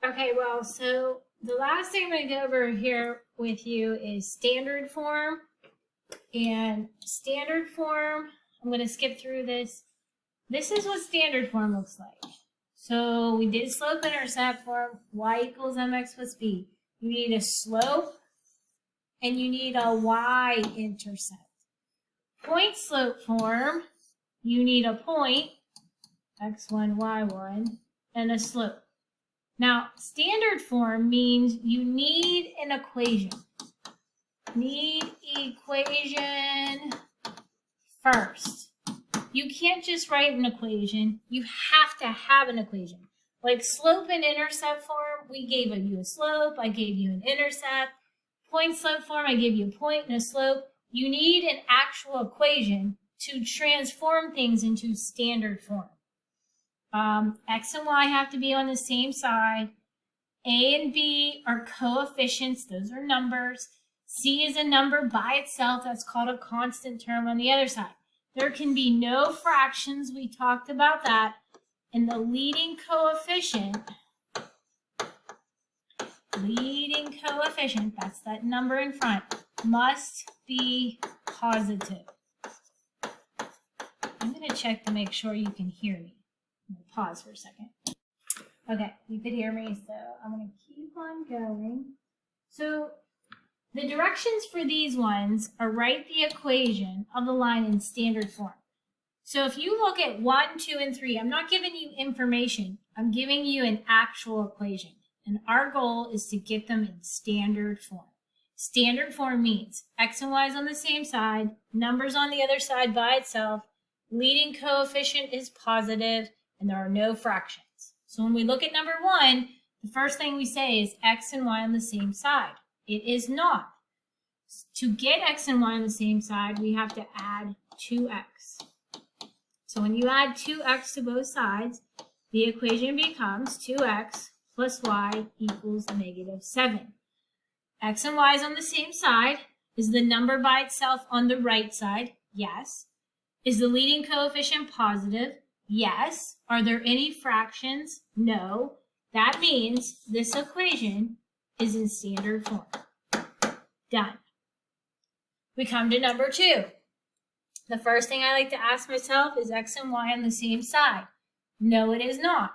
Okay, well, so the last thing I'm going to go over here with you is standard form. And standard form, I'm going to skip through this. This is what standard form looks like. So we did slope-intercept form, y equals mx plus b. You need a slope and you need a y-intercept. Point slope form, you need a point, x1, y1, and a slope. Now, standard form means you need an equation. Need equation first. You can't just write an equation. You have to have an equation. Like slope and intercept form, we gave you a slope, I gave you an intercept. Point slope form, I gave you a point and a slope. You need an actual equation to transform things into standard form. X and Y have to be on the same side. A and B are coefficients, those are numbers. C is a number by itself, that's called a constant term on the other side. There can be no fractions, we talked about that. And the leading coefficient, that's that number in front, must be positive. I'm going to check to make sure you can hear me. I'm going to pause for a second. Okay, you could hear me, so I'm going to keep on going. So the directions for these ones are write the equation of the line in standard form. So if you look at 1, 2, and 3, I'm not giving you information. I'm giving you an actual equation. And our goal is to get them in standard form. Standard form means x and y is on the same side, numbers on the other side by itself, leading coefficient is positive, and there are no fractions. So when we look at number 1, the first thing we say is x and y on the same side. It is not. To get x and y on the same side, we have to add 2x. So when you add 2x to both sides, the equation becomes 2x plus y equals -7. X and y is on the same side. Is the number by itself on the right side? Yes. Is the leading coefficient positive? Yes. Are there any fractions? No. That means this equation is in standard form. Done. We come to number 2. The first thing I like to ask myself is x and y on the same side. No, it is not.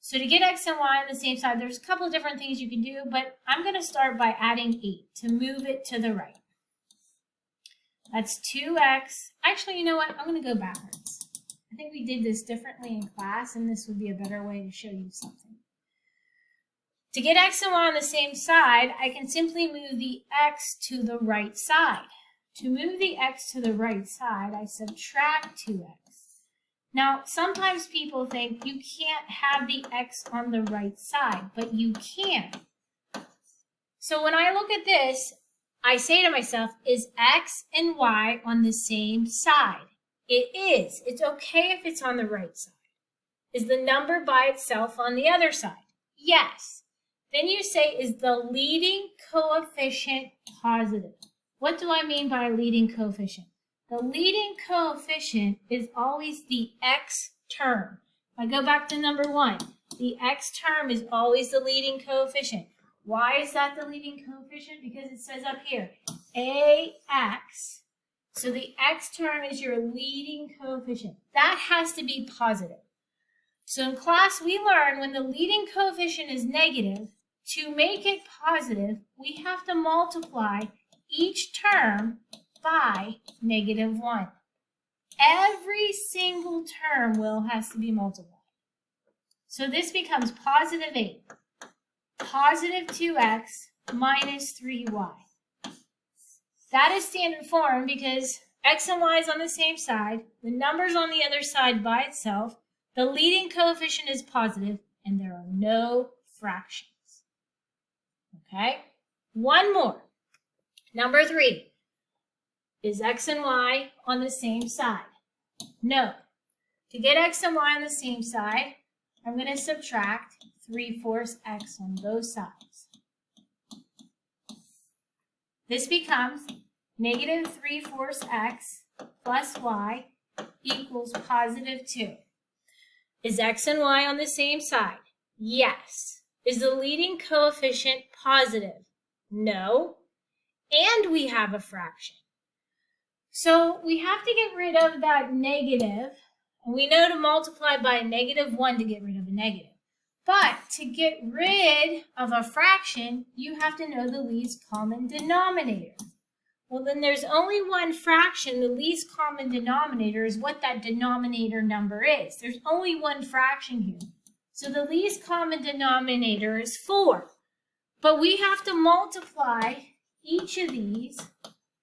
So to get x and y on the same side, there's a couple of different things you can do, but I'm going to start by adding 8 to move it to the right. That's 2x. Actually, you know what? I'm going to go backwards. I think we did this differently in class, and this would be a better way to show you something. To get x and y on the same side, I can simply move the x to the right side. To move the x to the right side, I subtract 2x. Now, sometimes people think you can't have the x on the right side, but you can. So when I look at this, I say to myself, is x and y on the same side? It is. It's okay if it's on the right side. Is the number by itself on the other side? Yes. Then you say, is the leading coefficient positive? What do I mean by leading coefficient? The leading coefficient is always the x term. If I go back to number 1, the x term is always the leading coefficient. Why is that the leading coefficient? Because it says up here, ax. So the x term is your leading coefficient. That has to be positive. So in class, we learn when the leading coefficient is negative, to make it positive, we have to multiply each term by -1. Every single term has to be multiplied. So this becomes positive 8, positive 2x minus 3y. That is standard form because x and y is on the same side, the number's on the other side by itself, the leading coefficient is positive, and there are no fractions. Okay? One more. Number 3. Is x and y on the same side? No. To get x and y on the same side, I'm going to subtract 3/4 x on both sides. This becomes -3/4 x plus y equals +2. Is x and y on the same side? Yes. Is the leading coefficient positive? No. And we have a fraction. So we have to get rid of that negative. And we know to multiply by a -1 to get rid of a negative. But to get rid of a fraction, you have to know the least common denominator. Well, then there's only one fraction. The least common denominator is what that denominator number is. There's only one fraction here. So the least common denominator is 4. But we have to multiply each of these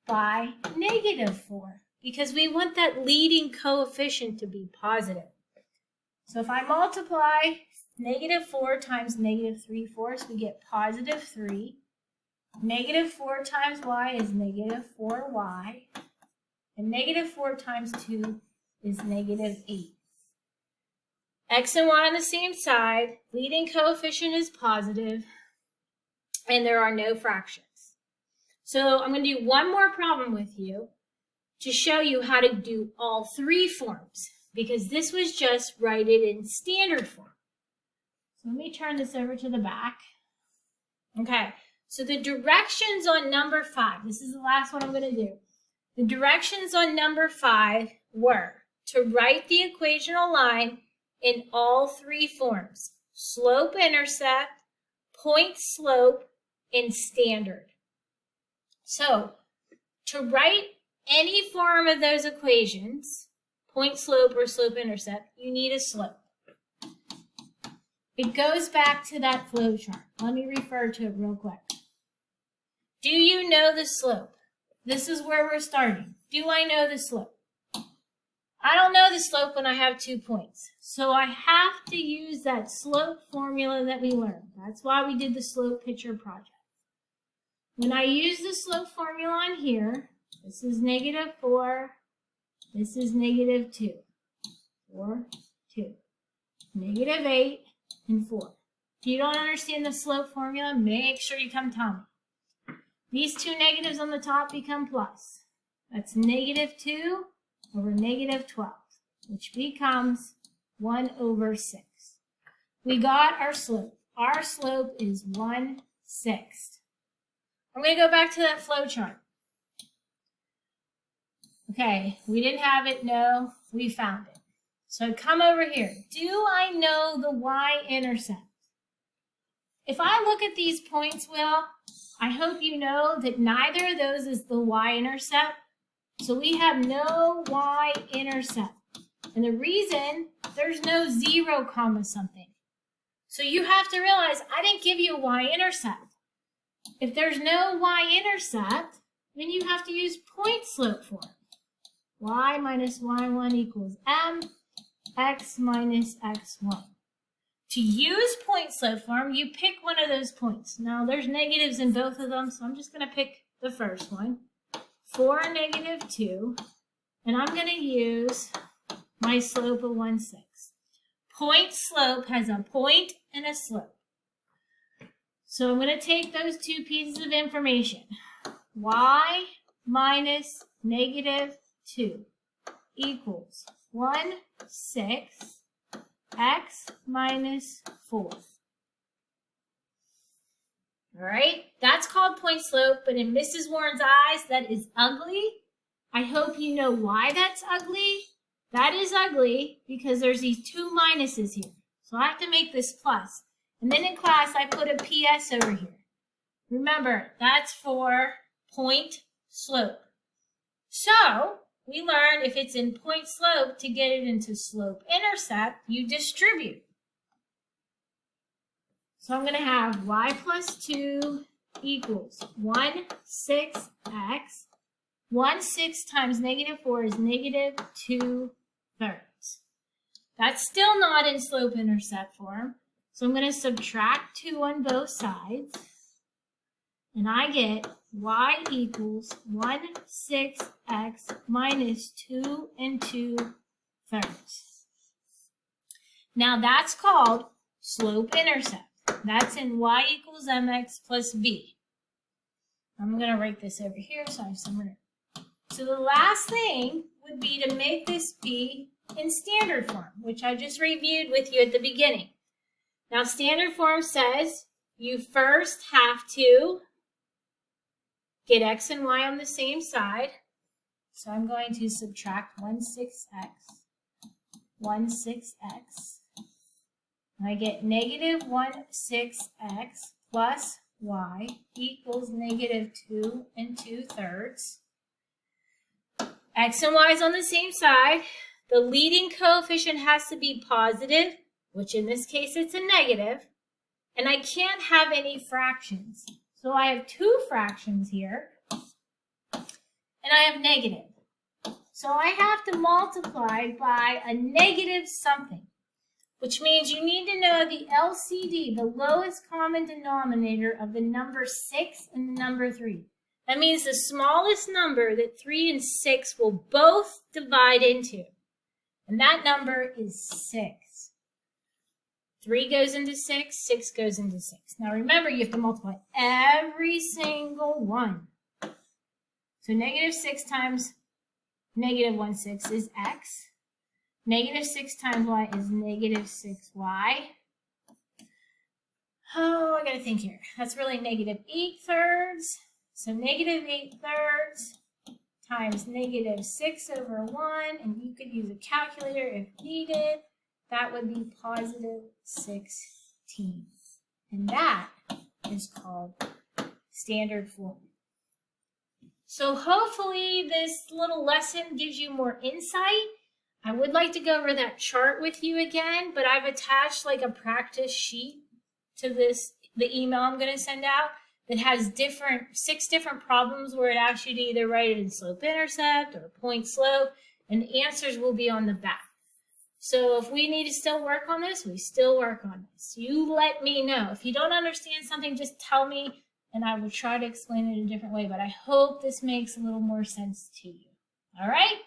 by -4 because we want that leading coefficient to be positive. So if I multiply -4 times -3/4, we get +3. -4 times y is -4y. And -4 times 2 is -8. X and y on the same side, leading coefficient is positive, and there are no fractions. So I'm going to do one more problem with you to show you how to do all three forms, because this was just write it in standard form. So let me turn this over to the back. Okay, so the directions on number 5, this is the last one I'm going to do. The directions on number 5 were to write the equational line in all three forms: slope-intercept, point-slope, and standard. So to write any form of those equations, point-slope or slope-intercept, you need a slope. It goes back to that flow chart. Let me refer to it real quick. Do you know the slope? This is where we're starting. Do I know the slope? I don't know the slope when I have 2 points. So I have to use that slope formula that we learned. That's why we did the slope picture project. When I use the slope formula on here, this is -4, this is -2, 4, 2, -8, and 4. If you don't understand the slope formula, make sure you come tell me. These two negatives on the top become plus. That's -2 over -12, which becomes 1/6. We got our slope. Our slope is 1/6. I'm going to go back to that flow chart. Okay, we didn't have it. No, we found it. So come over here. Do I know the y-intercept? If I look at these points, Will, I hope you know that neither of those is the y-intercept. So we have no y-intercept. And the reason, there's no 0, something. So you have to realize I didn't give you a y-intercept. If there's no y-intercept, then you have to use point-slope form. Y minus y1 equals m, x minus x1. To use point-slope form, you pick one of those points. Now, there's negatives in both of them, so I'm just going to pick the first one. 4, -2, and I'm going to use my slope of 1/6. Point-slope has a point and a slope. So I'm going to take those two pieces of information. Y minus -2 equals 1/6 x minus 4. All right, that's called point slope, but in Mrs. Warren's eyes, that is ugly. I hope you know why that's ugly. That is ugly because there's these 2 minuses here. So I have to make this plus. And then in class, I put a PS over here. Remember, that's for point slope. So we learned if it's in point slope, to get it into slope intercept, you distribute. So I'm going to have y plus 2 equals 1/6x. 1/6 times -4 is -2/3. That's still not in slope intercept form. So I'm going to subtract 2 on both sides. And I get y equals 1/6x minus 2 2/3. Now that's called slope intercept. That's in y equals mx plus b. I'm going to write this over here so I have some room. So the last thing would be to make this be in standard form, which I just reviewed with you at the beginning. Now, standard form says you first have to get x and y on the same side. So I'm going to subtract 1/6x, 1/6x. I get negative 1/6x plus y equals negative 2 2/3. X and y is on the same side. The leading coefficient has to be positive, which in this case it's a negative. And I can't have any fractions. So I have two fractions here. And I have negative. So I have to multiply by a negative something, which means you need to know the LCD, the lowest common denominator of the number 6 and the number 3. That means the smallest number that 3 and 6 will both divide into. And that number is 6. 3 goes into 6, 6 goes into 6. Now remember, you have to multiply every single one. So negative 6 times negative 1/6 is x. Negative 6 times y is negative 6y. Oh, I gotta think here. That's really negative 8/3. So negative 8/3 times negative 6/1, and you could use a calculator if needed. That would be positive 16. And that is called standard form. So hopefully this little lesson gives you more insight. I would like to go over that chart with you again, but I've attached like a practice sheet to the email I'm going to send out that has 6 different problems where it asks you to either write it in slope-intercept or point slope, and the answers will be on the back. So if we need to still work on this, we still work on this. You let me know. If you don't understand something, just tell me, and I will try to explain it a different way, but I hope this makes a little more sense to you. All right?